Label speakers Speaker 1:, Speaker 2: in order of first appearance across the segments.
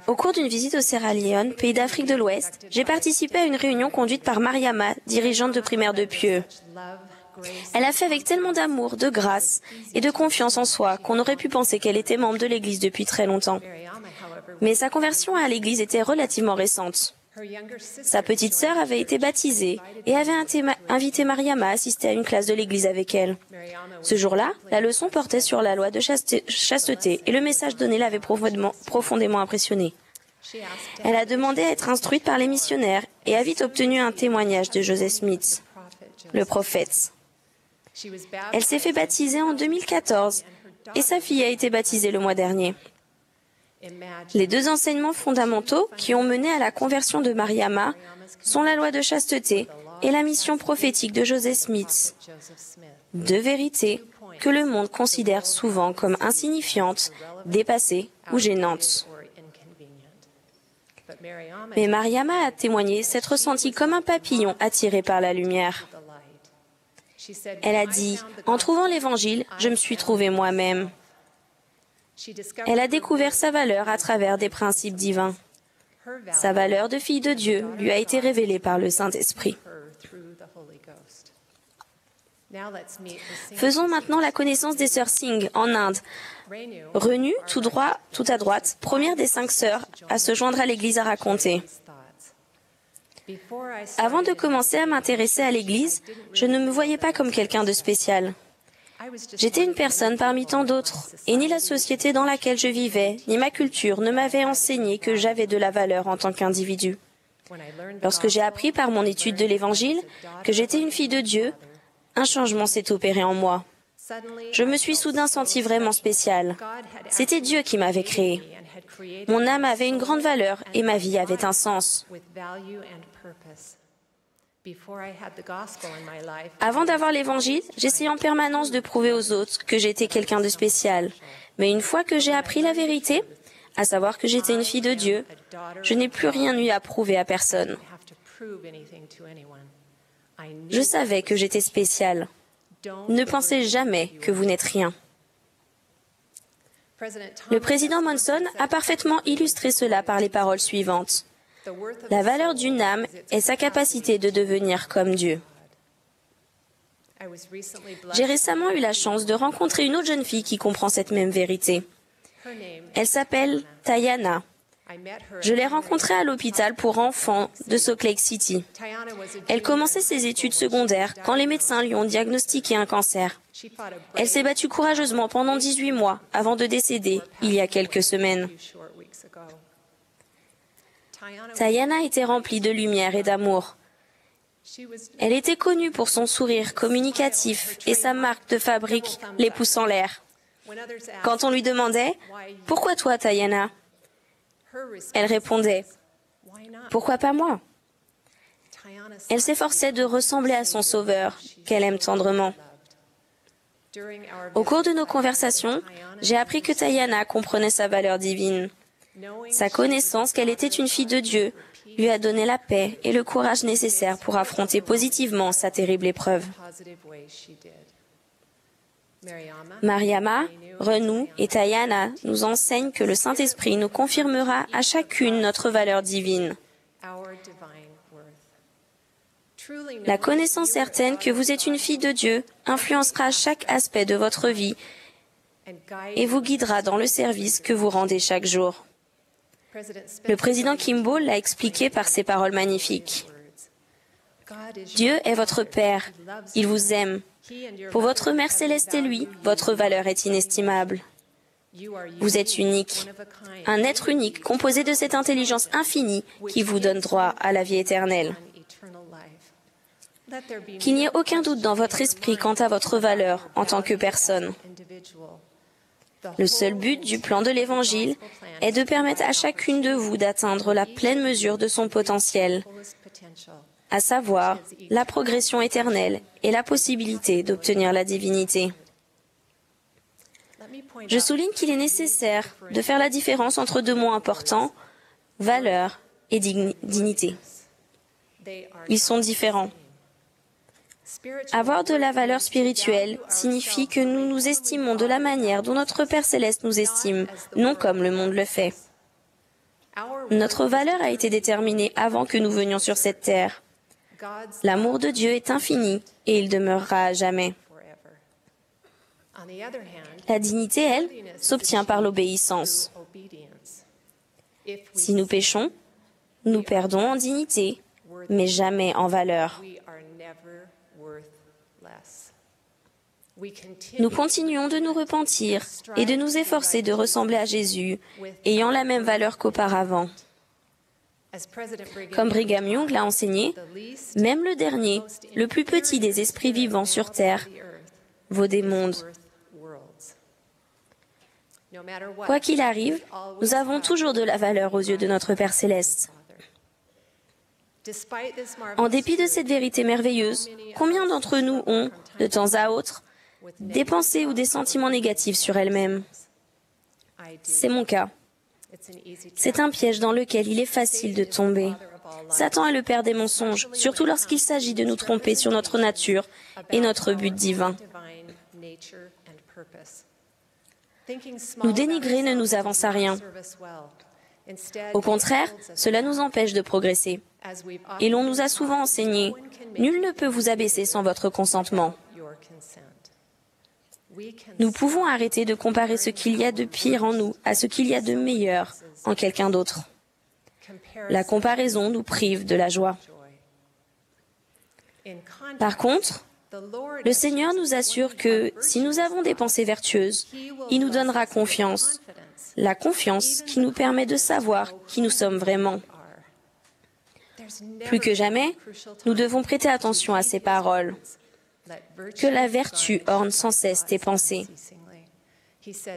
Speaker 1: Au cours d'une visite au Sierra Leone, pays d'Afrique de l'Ouest, j'ai participé à une réunion conduite par Mariama, dirigeante de primaire de Pieux. Elle a fait avec tellement d'amour, de grâce et de confiance en soi qu'on aurait pu penser qu'elle était membre de l'Église depuis très longtemps. Mais sa conversion à l'Église était relativement récente. Sa petite sœur avait été baptisée et avait invité Mariama à assister à une classe de l'Église avec elle. Ce jour-là, la leçon portait sur la loi de chasteté et le message donné l'avait profondément impressionnée. Elle a demandé à être instruite par les missionnaires et a vite obtenu un témoignage de Joseph Smith, le prophète. Elle s'est fait baptiser en 2014 et sa fille a été baptisée le mois dernier. Les deux enseignements fondamentaux qui ont mené à la conversion de Mariama sont la loi de chasteté et la mission prophétique de Joseph Smith. Deux vérités que le monde considère souvent comme insignifiantes, dépassées ou gênantes. Mais Mariama a témoigné s'être ressentie comme un papillon attiré par la lumière. Elle a dit, en trouvant l'Évangile, je me suis trouvée moi-même. Elle a découvert sa valeur à travers des principes divins. Sa valeur de fille de Dieu lui a été révélée par le Saint-Esprit. Faisons maintenant la connaissance des sœurs Singh en Inde. Renu, tout à droite, première des 5 sœurs à se joindre à l'Église, a raconté. Avant de commencer à m'intéresser à l'Église, je ne me voyais pas comme quelqu'un de spécial. J'étais une personne parmi tant d'autres, et ni la société dans laquelle je vivais, ni ma culture ne m'avaient enseigné que j'avais de la valeur en tant qu'individu. Lorsque j'ai appris par mon étude de l'Évangile que j'étais une fille de Dieu, un changement s'est opéré en moi. Je me suis soudain sentie vraiment spéciale. C'était Dieu qui m'avait créée. Mon âme avait une grande valeur et ma vie avait un sens. Avant d'avoir l'Évangile, j'essayais en permanence de prouver aux autres que j'étais quelqu'un de spécial. Mais une fois que j'ai appris la vérité, à savoir que j'étais une fille de Dieu, je n'ai plus rien eu à prouver à personne. Je savais que j'étais spéciale. Ne pensez jamais que vous n'êtes rien. Le président Monson a parfaitement illustré cela par les paroles suivantes. La valeur d'une âme est sa capacité de devenir comme Dieu. J'ai récemment eu la chance de rencontrer une autre jeune fille qui comprend cette même vérité. Elle s'appelle Tayana. Je l'ai rencontrée à l'hôpital pour enfants de Salt Lake City. Elle commençait ses études secondaires quand les médecins lui ont diagnostiqué un cancer. Elle s'est battue courageusement pendant 18 mois avant de décéder il y a quelques semaines. Tayana était remplie de lumière et d'amour. Elle était connue pour son sourire communicatif et sa marque de fabrique, les pouces en l'air. Quand on lui demandait « Pourquoi toi, Tayana ?» elle répondait « Pourquoi pas moi ?» Elle s'efforçait de ressembler à son sauveur, qu'elle aime tendrement. Au cours de nos conversations, j'ai appris que Tayana comprenait sa valeur divine. Sa connaissance qu'elle était une fille de Dieu lui a donné la paix et le courage nécessaires pour affronter positivement sa terrible épreuve. Mariama, Renou et Tayana nous enseignent que le Saint-Esprit nous confirmera à chacune notre valeur divine. La connaissance certaine que vous êtes une fille de Dieu influencera chaque aspect de votre vie et vous guidera dans le service que vous rendez chaque jour. Le président Kimball l'a expliqué par ces paroles magnifiques. Dieu est votre Père, il vous aime. Pour votre Mère céleste et lui, votre valeur est inestimable. Vous êtes unique, un être unique composé de cette intelligence infinie qui vous donne droit à la vie éternelle. Qu'il n'y ait aucun doute dans votre esprit quant à votre valeur en tant que personne. Le seul but du plan de l'Évangile est de permettre à chacune de vous d'atteindre la pleine mesure de son potentiel, à savoir la progression éternelle et la possibilité d'obtenir la divinité. Je souligne qu'il est nécessaire de faire la différence entre deux mots importants, valeur et dignité. Ils sont différents. Avoir de la valeur spirituelle signifie que nous nous estimons de la manière dont notre Père Céleste nous estime, non comme le monde le fait. Notre valeur a été déterminée avant que nous venions sur cette terre. L'amour de Dieu est infini et il demeurera à jamais. La dignité, elle, s'obtient par l'obéissance. Si nous péchons, nous perdons en dignité, mais jamais en valeur. Nous continuons de nous repentir et de nous efforcer de ressembler à Jésus, ayant la même valeur qu'auparavant. Comme Brigham Young l'a enseigné, même le dernier, le plus petit des esprits vivants sur terre, vaut des mondes. Quoi qu'il arrive, nous avons toujours de la valeur aux yeux de notre Père Céleste. En dépit de cette vérité merveilleuse, combien d'entre nous ont, de temps à autre, des pensées ou des sentiments négatifs sur elles-mêmes? C'est mon cas. C'est un piège dans lequel il est facile de tomber. Satan est le père des mensonges, surtout lorsqu'il s'agit de nous tromper sur notre nature et notre but divin. Nous dénigrer ne nous avance à rien. Au contraire, cela nous empêche de progresser. Et l'on nous a souvent enseigné, nul ne peut vous abaisser sans votre consentement. Nous pouvons arrêter de comparer ce qu'il y a de pire en nous à ce qu'il y a de meilleur en quelqu'un d'autre. La comparaison nous prive de la joie. Par contre, le Seigneur nous assure que si nous avons des pensées vertueuses, il nous donnera confiance, la confiance qui nous permet de savoir qui nous sommes vraiment. Plus que jamais, nous devons prêter attention à ces paroles. Que la vertu orne sans cesse tes pensées.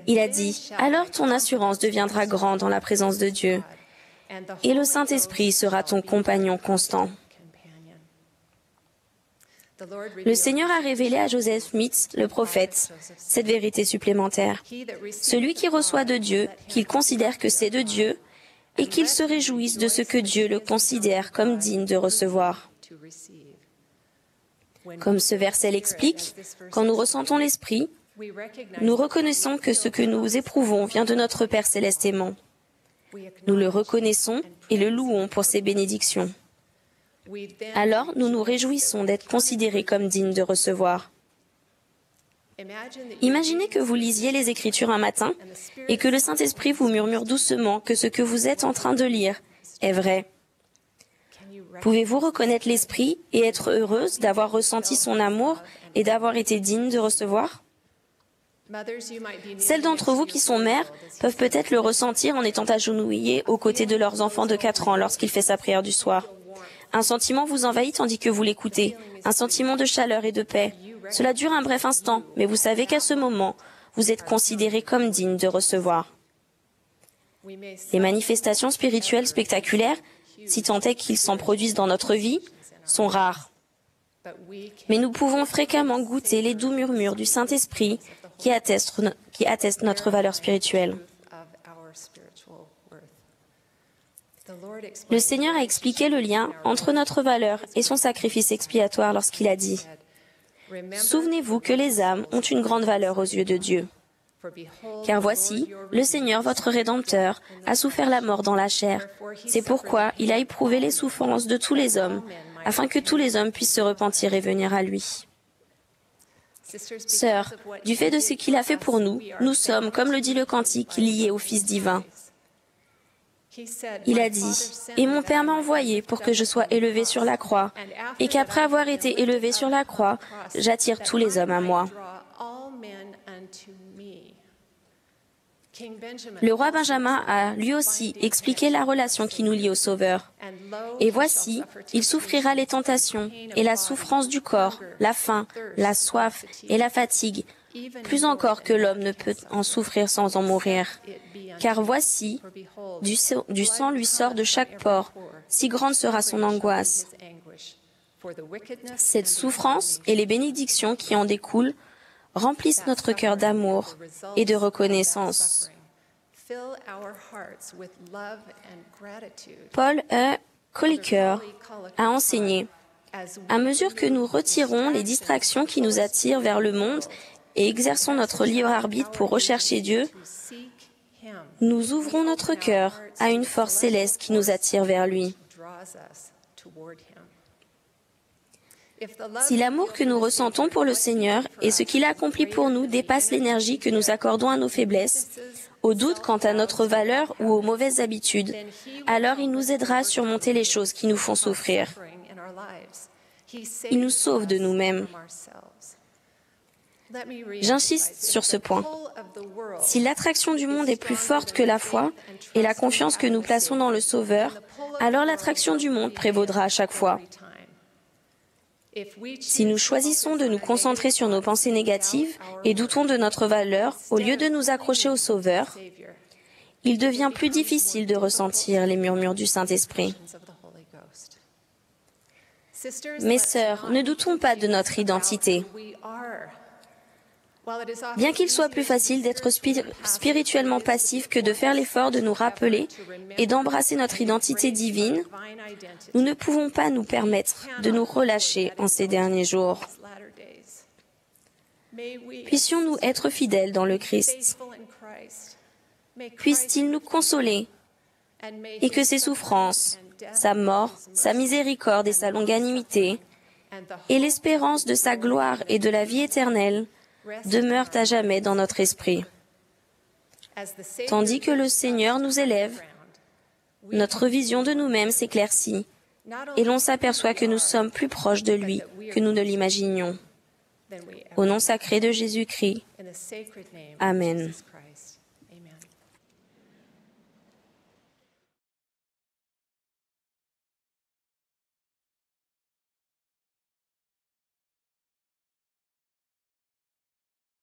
Speaker 1: Il a dit, alors ton assurance deviendra grande en la présence de Dieu, et le Saint-Esprit sera ton compagnon constant. Le Seigneur a révélé à Joseph Smith, le prophète, cette vérité supplémentaire. Celui qui reçoit de Dieu, qu'il considère que c'est de Dieu, et qu'il se réjouisse de ce que Dieu le considère comme digne de recevoir. Comme ce verset l'explique, quand nous ressentons l'Esprit, nous reconnaissons que ce que nous éprouvons vient de notre Père Céleste aimant. Nous le reconnaissons et le louons pour ses bénédictions. Alors, nous nous réjouissons d'être considérés comme dignes de recevoir. Imaginez que vous lisiez les Écritures un matin et que le Saint-Esprit vous murmure doucement que ce que vous êtes en train de lire est vrai. Pouvez-vous reconnaître l'Esprit et être heureuse d'avoir ressenti son amour et d'avoir été digne de recevoir? Celles d'entre vous qui sont mères peuvent peut-être le ressentir en étant agenouillées aux côtés de leurs enfants de 4 ans lorsqu'il fait sa prière du soir. Un sentiment vous envahit tandis que vous l'écoutez, un sentiment de chaleur et de paix. Cela dure un bref instant, mais vous savez qu'à ce moment, vous êtes considéré comme digne de recevoir. Les manifestations spirituelles spectaculaires, si tant est qu'ils s'en produisent dans notre vie, sont rares. Mais nous pouvons fréquemment goûter les doux murmures du Saint-Esprit qui attestent notre valeur spirituelle. Le Seigneur a expliqué le lien entre notre valeur et son sacrifice expiatoire lorsqu'il a dit « Souvenez-vous que les âmes ont une grande valeur aux yeux de Dieu. Car voici, le Seigneur, votre Rédempteur, a souffert la mort dans la chair. C'est pourquoi il a éprouvé les souffrances de tous les hommes, afin que tous les hommes puissent se repentir et venir à lui. » Sœurs, du fait de ce qu'il a fait pour nous, nous sommes, comme le dit le cantique, liés au Fils divin. Il a dit, « Et mon Père m'a envoyé pour que je sois élevé sur la croix, et qu'après avoir été élevé sur la croix, j'attire tous les hommes à moi. » Le roi Benjamin a lui aussi expliqué la relation qui nous lie au Sauveur. Et voici, il souffrira les tentations et la souffrance du corps, la faim, la soif et la fatigue, plus encore que l'homme ne peut en souffrir sans en mourir. Car voici, du sang lui sort de chaque pore, si grande sera son angoisse. Cette souffrance et les bénédictions qui en découlent remplissent notre cœur d'amour et de reconnaissance. Paul E. Colliker a enseigné À mesure que nous retirons les distractions qui nous attirent vers le monde et exerçons notre libre arbitre pour rechercher Dieu, nous ouvrons notre cœur à une force céleste qui nous attire vers lui. Si l'amour que nous ressentons pour le Seigneur et ce qu'il a accompli pour nous dépasse l'énergie que nous accordons à nos faiblesses, aux doutes quant à notre valeur ou aux mauvaises habitudes, alors il nous aidera à surmonter les choses qui nous font souffrir. Il nous sauve de nous-mêmes. J'insiste sur ce point. Si l'attraction du monde est plus forte que la foi et la confiance que nous plaçons dans le Sauveur, alors l'attraction du monde prévaudra à chaque fois. Si nous choisissons de nous concentrer sur nos pensées négatives et doutons de notre valeur au lieu de nous accrocher au Sauveur, il devient plus difficile de ressentir les murmures du Saint-Esprit. Mes sœurs, ne doutons pas de notre identité. Bien qu'il soit plus facile d'être spirituellement passif que de faire l'effort de nous rappeler et d'embrasser notre identité divine, nous ne pouvons pas nous permettre de nous relâcher en ces derniers jours. Puissions-nous être fidèles dans le Christ. Puisse-t-il nous consoler et que ses souffrances, sa mort, sa miséricorde et sa longanimité, et l'espérance de sa gloire et de la vie éternelle demeurent à jamais dans notre esprit. Tandis que le Seigneur nous élève, notre vision de nous-mêmes s'éclaircit et l'on s'aperçoit que nous sommes plus proches de lui que nous ne l'imaginions. Au nom sacré de Jésus-Christ. Amen.